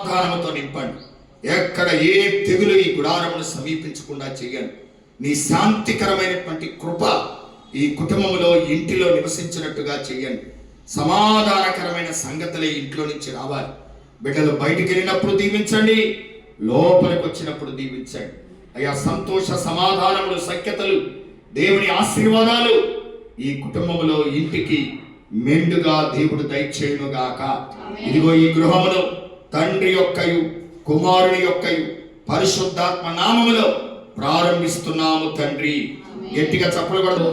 సమాధానంతో నింపండి. ఎక్కడ ఏ తెగులు ఈ గుడారమును సమీపించకుండా చేయండి. నీ శాంతికరమైనటువంటి కృప ఈ కుటుంబంలో, ఇంటిలో నివసించినట్టుగా చేయండి. సమాధానకరమైన సంగతులే ఇంట్లో నుంచి రావాలి. బిడ్డలు బయటికి వెళ్ళినప్పుడు దీవించండి, లోపలికి వచ్చినప్పుడు దీవించండి అయ్యా. సంతోష సమాధానములు, సఖ్యతలు, దేవుని ఆశీర్వాదాలు ఈ కుటుంబంలో, ఇంటికి మెండుగా దేవుడు దయచేయునుగాక. ఇదిగో ఈ గృహములో తండ్రి యొక్కయు కుమారుని యొక్కయు పరిశుద్ధాత్మ నామములో ప్రారంభిస్తున్నాము తండ్రి. గట్టిగా చప్పలు కొడుతూ